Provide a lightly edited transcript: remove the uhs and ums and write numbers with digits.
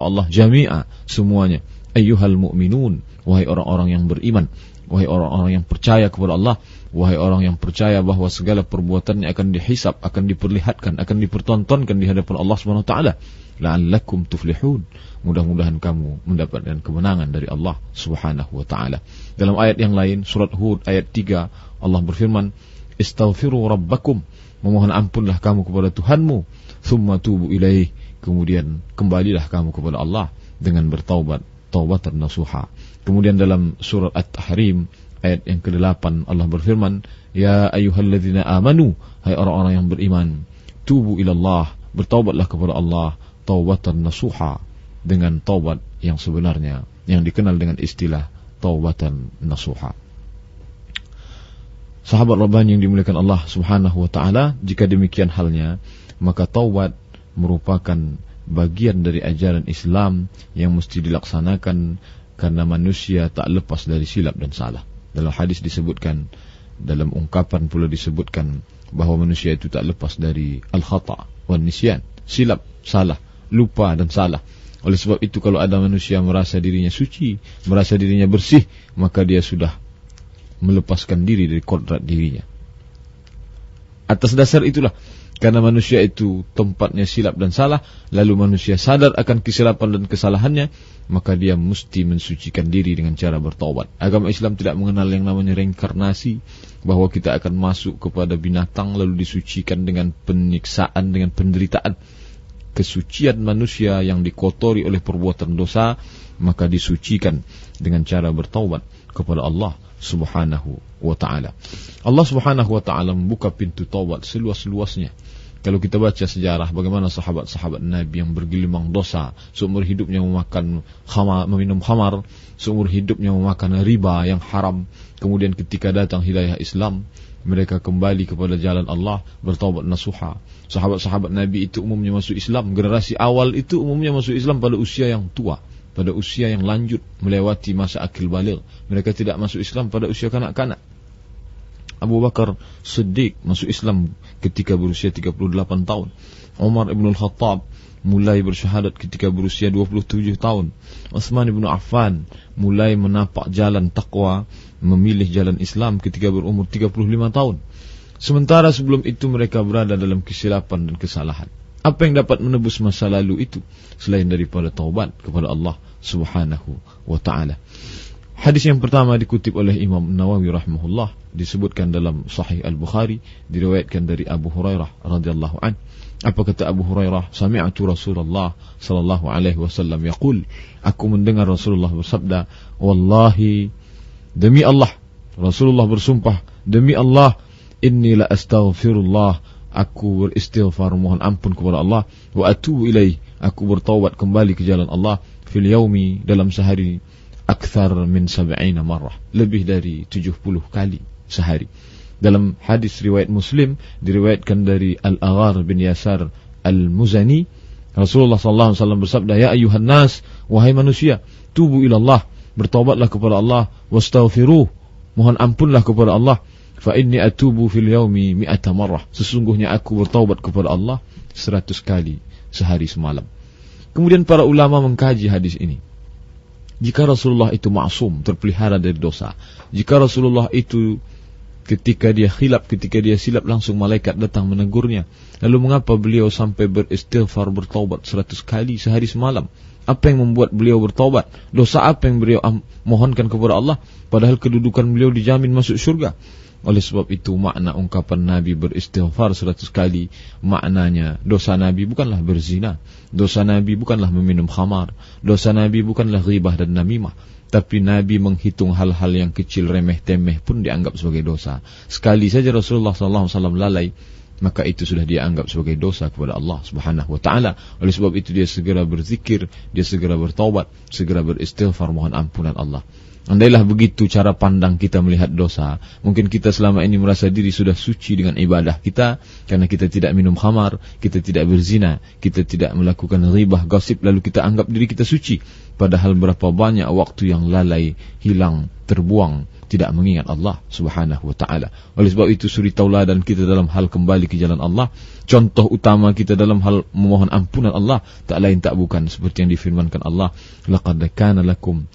Allah jami'a, semuanya. Ayyuhal mu'minun, wahai orang-orang yang beriman, wahai orang-orang yang percaya kepada Allah, wahai orang yang percaya bahwa segala perbuatannya akan dihisab, akan diperlihatkan, akan dipertontonkan di hadapan Allah Subhanahu wa taala. La'allakum tuflihun, mudah-mudahan kamu mendapatkan kemenangan dari Allah Subhanahu wa taala. Dalam ayat yang lain, surat Hud ayat 3, Allah berfirman, "Istaghfiru rabbakum", memohon ampunlah kamu kepada Tuhanmu, "tsumma tubu ilaih", kemudian kembalilah kamu kepada Allah dengan bertaubat, taubatan nasuha. Kemudian dalam surat At-Tahrim ayat yang ke-8 Allah berfirman, "Ya ayyuhalladzina amanu", hai orang-orang yang beriman, "tubu ilallah", bertaubatlah kepada Allah, taubatan nasuha, dengan taubat yang sebenarnya, yang dikenal dengan istilah taubatan nasuha. Sahabat Rabbani yang dimuliakan Allah Subhanahu wa taala, jika demikian halnya, maka taubat merupakan bagian dari ajaran Islam yang mesti dilaksanakan, karena manusia tak lepas dari silap dan salah. Dalam hadis disebutkan, dalam ungkapan pula disebutkan bahwa manusia itu tak lepas dari al-khata' wan nisyan, silap, salah, lupa dan salah. Oleh sebab itu, kalau ada manusia merasa dirinya suci, merasa dirinya bersih, maka dia sudah melepaskan diri dari kodrat dirinya. Atas dasar itulah, karena manusia itu tempatnya silap dan salah, lalu manusia sadar akan kesilapan dan kesalahannya, maka dia mesti mensucikan diri dengan cara bertaubat. Agama Islam tidak mengenal yang namanya reinkarnasi, bahwa kita akan masuk kepada binatang lalu disucikan dengan penyiksaan, dengan penderitaan. Kesucian manusia yang dikotori oleh perbuatan dosa, maka disucikan dengan cara bertaubat kepada Allah Subhanahu wa ta'ala. Allah Subhanahu wa ta'ala membuka pintu taubat seluas-luasnya. Kalau kita baca sejarah bagaimana sahabat-sahabat Nabi yang bergelimang dosa, seumur hidupnya meminum khamar, seumur hidupnya memakan riba yang haram, kemudian ketika datang hidayah Islam, mereka kembali kepada jalan Allah, bertaubat nasuha. Sahabat-sahabat Nabi itu umumnya masuk Islam, generasi awal itu umumnya masuk Islam pada usia yang tua, pada usia yang lanjut, melewati masa akil baligh. Mereka tidak masuk Islam pada usia kanak-kanak. Abu Bakar Siddiq masuk Islam ketika berusia 38 tahun. Umar ibn al-Khattab mulai bersyahadat ketika berusia 27 tahun. Utsman ibn Affan mulai menapak jalan takwa, memilih jalan Islam ketika berumur 35 tahun. Sementara sebelum itu mereka berada dalam kesilapan dan kesalahan. Apa yang dapat menebus masa lalu itu selain daripada taubat kepada Allah Subhanahu wa ta'ala? Hadis yang pertama dikutip oleh Imam Nawawi rahimahullah, disebutkan dalam Sahih Al-Bukhari, diriwayatkan dari Abu Hurairah radhiyallahu an. Apa kata Abu Hurairah? Sami'tu Rasulullah sallallahu alaihi wasallam yaqul, aku mendengar Rasulullah bersabda, wallahi, demi Allah, Rasulullah bersumpah, demi Allah, inni la astaghfirullah, aku beristighfar, mohon ampun kepada Allah, wa atubu ilaih, aku bertaubat kembali ke jalan Allah, fil yaumi, dalam sehari, akthar min 70 marrah, lebih dari 70 kali sehari. Dalam hadis riwayat Muslim, diriwayatkan dari Al-Aghar bin Yasar Al-Muzani, Rasulullah SAW bersabda, ya ayuhan nas, wahai manusia, tubu ilallah, bertaubatlah kepada Allah, wastaghfiruh, mohon ampunlah kepada Allah, fa inni atubu fil yaumi 100 marrah, sesungguhnya aku bertaubat kepada Allah 100 kali sehari semalam. Kemudian para ulama mengkaji hadis ini. Jika Rasulullah itu maksum, terpelihara dari dosa, jika Rasulullah itu ketika dia khilaf, ketika dia silap, langsung malaikat datang menegurnya, lalu mengapa beliau sampai beristighfar, bertaubat 100 kali sehari semalam? Apa yang membuat beliau bertaubat? Dosa apa yang beliau mohonkan kepada Allah, padahal kedudukan beliau dijamin masuk surga? Oleh sebab itu, makna ungkapan Nabi beristighfar 100 kali, maknanya dosa Nabi bukanlah berzina, dosa Nabi bukanlah meminum khamar, dosa Nabi bukanlah ghibah dan namimah, tapi Nabi menghitung hal-hal yang kecil, remeh-temeh pun dianggap sebagai dosa. Sekali saja Rasulullah SAW lalai, maka itu sudah dianggap sebagai dosa kepada Allah Subhanahu wa ta'ala. Oleh sebab itu dia segera berzikir, dia segera bertaubat, segera beristighfar, mohon ampunan Allah. Andailah begitu cara pandang kita melihat dosa, mungkin kita selama ini merasa diri sudah suci dengan ibadah kita, karena kita tidak minum khamar, kita tidak berzina, kita tidak melakukan ghibah, gosip, lalu kita anggap diri kita suci. Padahal berapa banyak waktu yang lalai, hilang, terbuang, tidak mengingat Allah subhanahu wa ta'ala. Oleh sebab itu suri tauladan kita dalam hal kembali ke jalan Allah, contoh utama kita dalam hal memohon ampunan Allah, tak lain tak bukan seperti yang difirmankan Allah, laqad kana lakum